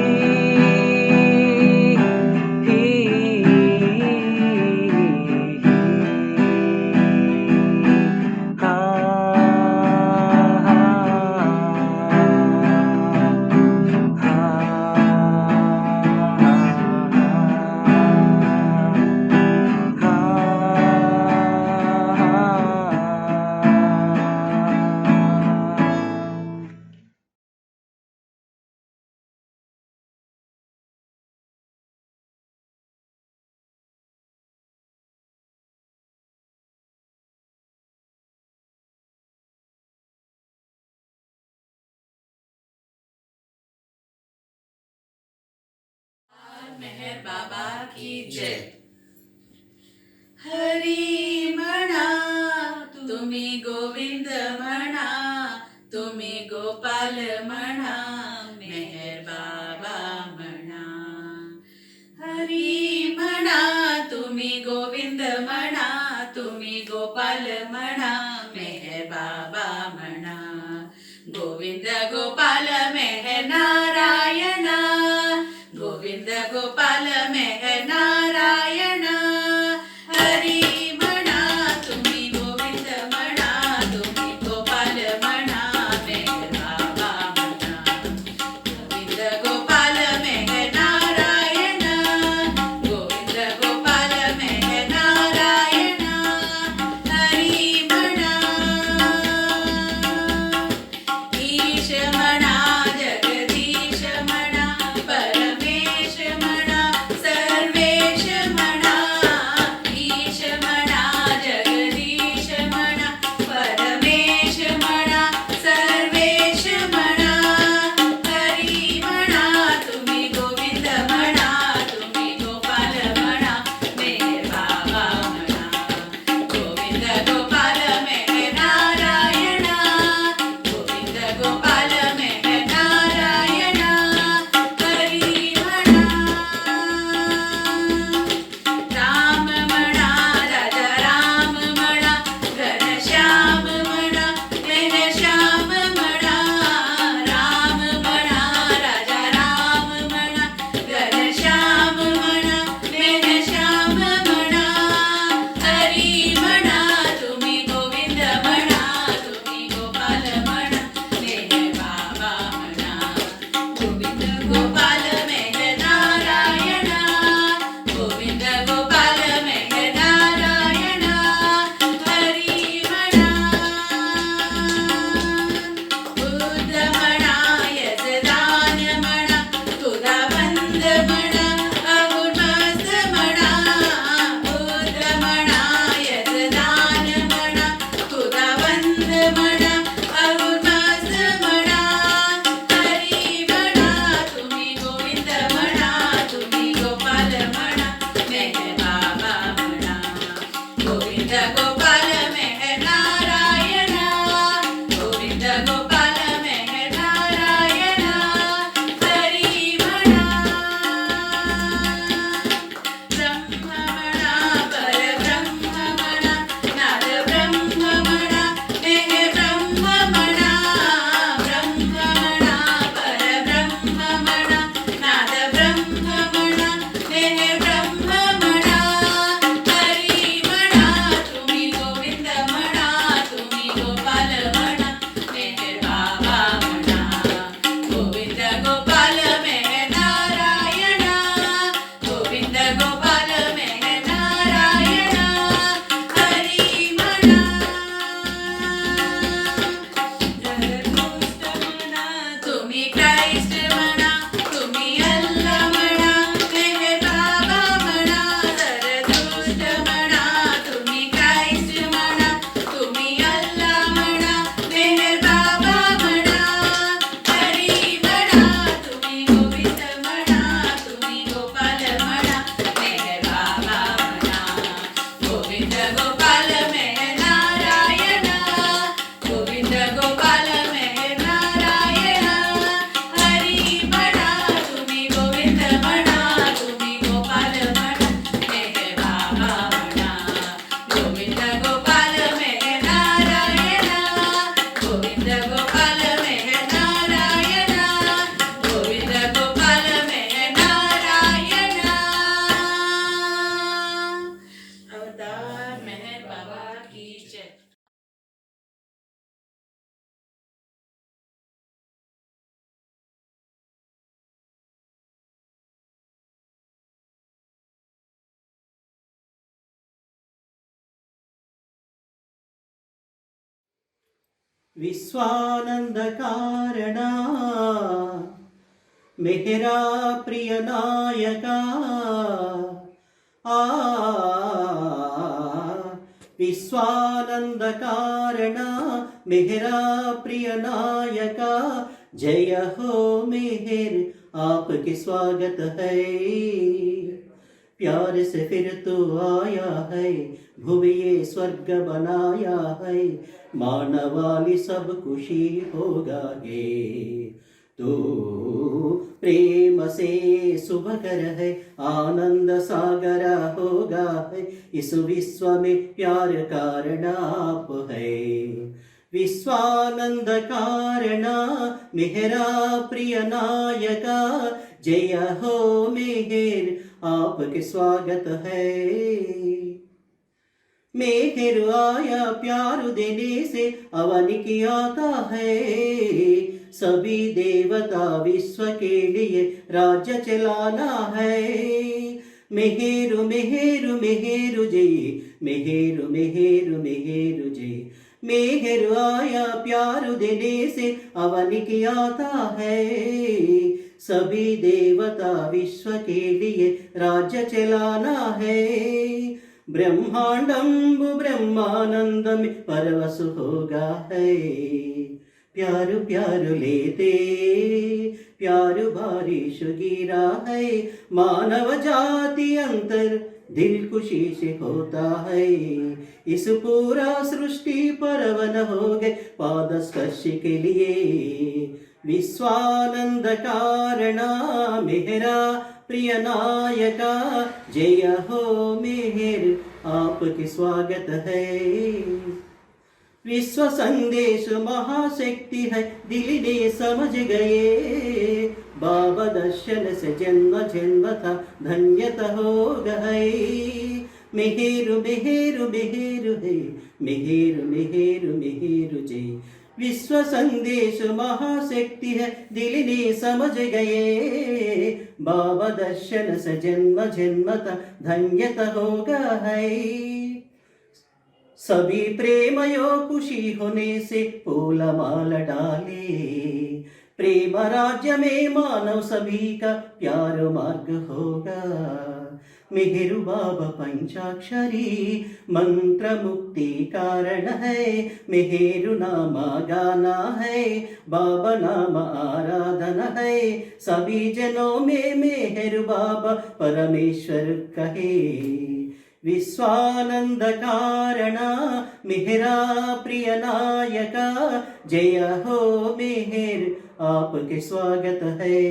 की जय. हरी म्हणा तुम्ही गोविंद म्हणा, तुम्ही गोपाल म्हणा, मेहर बाबा म्हणा. हरी म्हणा तुम्ही गोविंद म्हणा, तुम्ही गोपाल म्हणा, मेहर बाबा म्हणा. गोविंद गोपाल मेहर नारायणा, गोविंद गोपाल मेहर नारायणा. हरी म्हणा तुम्ही गोविंद म्हणा, तुम्ही गोपाल म्हणा, मेहर बाबा म्हणा. गोविंद गोपाल मेहर नारायणा, गोविंद गोपाल मेहर नारायणा. हरी म्हणा ईश म्हणा, जगदीश म्हणा, परमेश म्हणा, सर्वेश म्हणा. ईश म्हणा, जगदीश म्हणा, परमेश म्हणा, सर्वेश म्हणा. हरी म्हणा तुम्ही गोविंद म्हणा, तुम्ही गोपाल म्हणा, मेहर बाबा म्हणा. गोविंद गोपाल मेहर नारायणा, गोविंद गोपाल मेहर नारायणा. हरी म्हणा राम म्हणा, राजा राम म्हणा, घनश्याम म्हणा, मेहश्याम म्हणा. राम म्हणा, राजा राम म्हणा, घनश्याम म्हणा, मेहश्याम म्हणा. हरी म्हणा तुम्ही गोविंद म्हणा, तुम्ही गोपाल म्हणा, मेहर बाबा म्हणा. गोविंद गोपाल मेहर नारायणा, गोविंद गोपाल मेहर नारायणा. हरी म्हणा बुद्ध म्हणा, यजदान म्हणा, तुझा बंद म्हणा, अगुणमस्त म्हणा. बुद्ध म्हणा, यजदान म्हणा, तुझा बंद म्हणा, अगुणमस्त म्हणा. हरी म्हणा तुम्ही गोविंद म्हणा, तुम्ही गोपाल म्हणा, मेहर बाबा म्हणा. गोविंद गोपाल मेहर नारायणा, गोविंद गोपाल मेहर नारायणा. हरी म्हणा ब्रह्म म्हणा, परब्रह्म म्हणा, नाद ब्रह्म म्हणा, मेहर ब्रह्म म्हणा. ब्रह्म म्हणा, परब्रह्म म्हणा, नाद ब्रह्म म्हणा, मेहर ब्रह्म म्हणा. हरी म्हणा तुम्ही गोविंद म्हणा, तुम्ही गोपाल म्हणा, मेहर बाबा म्हणा. गोविंद गोपाल मेहर नारायणा, गोविंद गोपाल मेहर नारायणा. हरी म्हणा जरदुष्ट म्हणा, तुम्ही क्राइस्ट म्हणा, तुम्ही अल्लाह म्हणा, मेहर बाबा म्हणा. जरदुष्ट म्हणा, तुम्ही क्राइस्ट म्हणा, तुम्ही अल्लाह म्हणा, मेहर बाबा म्हणा. हरी म्हणा तुम्ही गोविंद म्हणा, तुम्ही गोपाल म्हणा, मेहर बाबा म्हणा. गोविंद गोपाल मेहर नारायणा, गोविंद गोपाल मेहर नारायणा. हरी म्हणा तुम्ही गोविंद म्हणा, तुम्ही गोपाल म्हणा, मेहर बाबा म्हणा. गोविंद गोपाल मेहर नारायणा, गोविंद गोपाल मेहर नारायणा. गोविंद गोपाल मेहर नारायणा. अवतार मेहर बाबा की जय. विश्वानंद कारणा मेहरा प्रिय नायका. विश्वानंद कारणा मेहरा प्रिय नायका. जय हो मेहर आपके स्वागत है. प्यार से फिर तो आया है, भुवि ये स्वर्ग बनाया है, मानवाली सब खुशी होगा गे। तू प्रेम से सुभकर है, आनंद सागर होगा है, इस विश्व में प्यार कारण आप है। विश्वानंद कारणा मेहरा प्रिय नायका, जय हो मेहर आपके स्वागत है। मेहर आया प्यार देने से अवन की आता है, सभी देवता विश्व के लिए राज्य चलाना है। मेहेरु मेहेरु मेहेरु जय, मेहेरु मेहेरु मेहेरु जय। मेहेरु आया प्यार देने से अवन की आता है, सभी देवता विश्व के लिए राज्य चलाना है। ब्रह्मांडम ब्रह्मानंद में परवश होगा है, प्यार प्यार लेते प्यार बारिश गिरा है, मानव जाति अंतर दिल खुशी से होता है। इस पूरा सृष्टि परवन हो गए पाद स्पर्श के लिए, विश्वानंद कारणा मेहरा प्रिय नायका, जय हो मेहर आपके स्वागत है। विश्व संदेश महाशक्ति है, दिल ने समझ गए, बाबा दर्शन से जन्म जन्म था धन्यता हो गए। मेहेरु मेहेरु मेहेरु है, मेहेरु मेहेरु मेहेरु जय। विश्व संदेश महाशक्ति है, दिल ने समझ गए, बाबा दर्शन से जन्म जन्म था धन्यता होगा है। सभी प्रेम यो खुशी होने से फूल माल डाले, प्रेम राज्य में मानव सभी का प्यार मार्ग होगा। मेहेरु बाबा पंचाक्षरी मंत्र मुक्ति कारण है, मेहेरु नाम गाना है, बाबा नाम आराधना है, सभी जनों में मेहेरु बाबा परमेश्वर कहे। विश्वानंद कारणा मेहरा प्रिय नायका, जय हो मेहर आपके स्वागत है।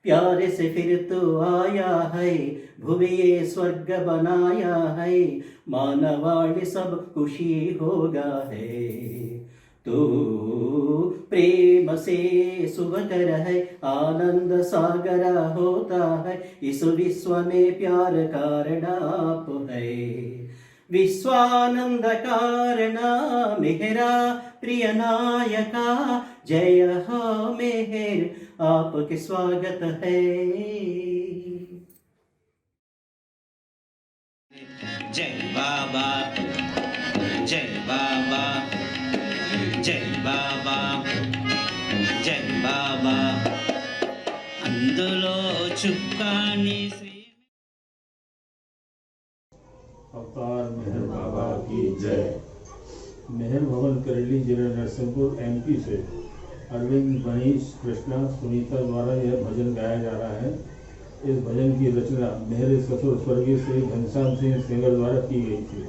प्यारे से फिर तो आया है, भुवि ये स्वर्ग बनाया है, मानवाणी सब खुशी होगा है। तू प्रेम से सुभकर है, आनंद सागर होता है, इस विश्व में प्यार कारण आप है। विश्वानंद कारणा मेहरा प्रिय नायका, जय हो मेहर आपके स्वागत है। जय बाबा, जय बाबा, जय बाबा, जय बाबा। అందులో చుక్కాని अवतार मेहर बाबा की जय। मेहर भवन करली जिला नरसिंहपुर MP से अरविंद, मनीष, कृष्णा, सुनीता द्वारा यह भजन गाया जा रहा है। इस भजन की रचना मेहर ससुर स्वर्गीय श्री घनश्याम सिंह सेंगर द्वारा की गई थी।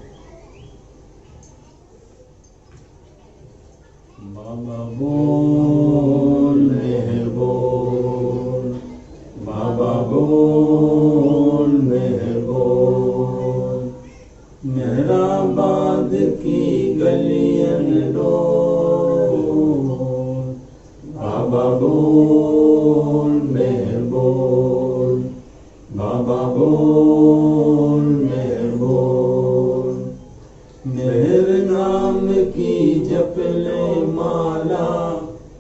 बाबा बोल मेहर बोल, बाबा बोल मेहर बोल, मेहराबाद की गलियन डोल, बाबा बोल मेहर बोल, बाबा बोल मेहर बोल। मेहर नाम की जप ले माला,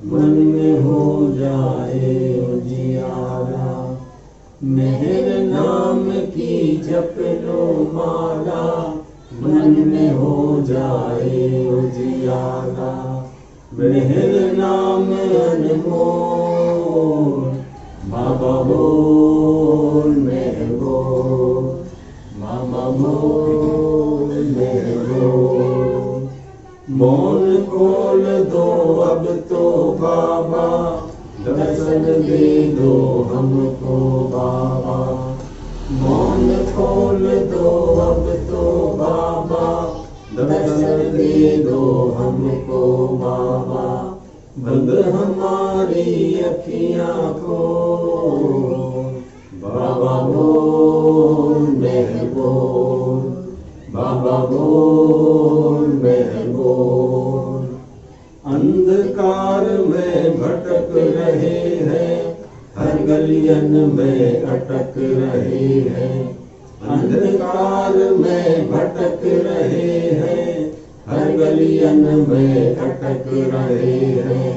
मन में हो जाए उजियारा। मेहर नाम की जप लो माला, मन में हो जाए उजियारा। मेहर नाम अनमोल, बाबा बोल मेहर बोल, बाबा बोल मेहर बोल। मौन खोल दो अब तो बाबा, दर्शन दे दो हमको बाबा। मौन खोल दो अब तो बाबा, दर्शन दे दो हमको बाबा, बंद हमारी अखियां को बाबा बोल मेहर बोल, बाबा बोल मेहर बोल। अंधकार में भटक रहे हैं, हर गलियन में अटक रहे हैं, अंधकार में भटक रहे हैं, हर गलियन में अटक रहे हैं।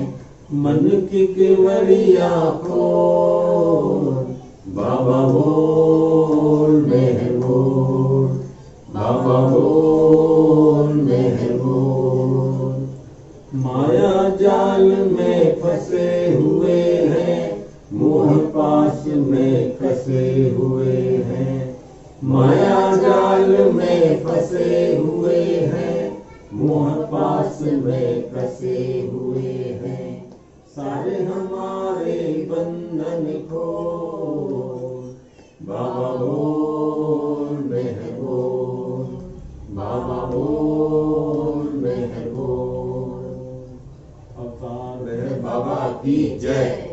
मन की किवरिया खोल बाबा बोल मेहर बोल, बाबा बोल मेहर बोल। माया जाल में फंसे हुए हैं, मोह पाश में फंसे हुए हैं, माया जाल में फंसे हुए हैं, मोह पाश में फंसे हुए हैं। सारे हमारे बंधन खोल बाबा बोल मेहर बोल, बाबा बोल मेहर बोल। अवतार मेहर बाबा की जय।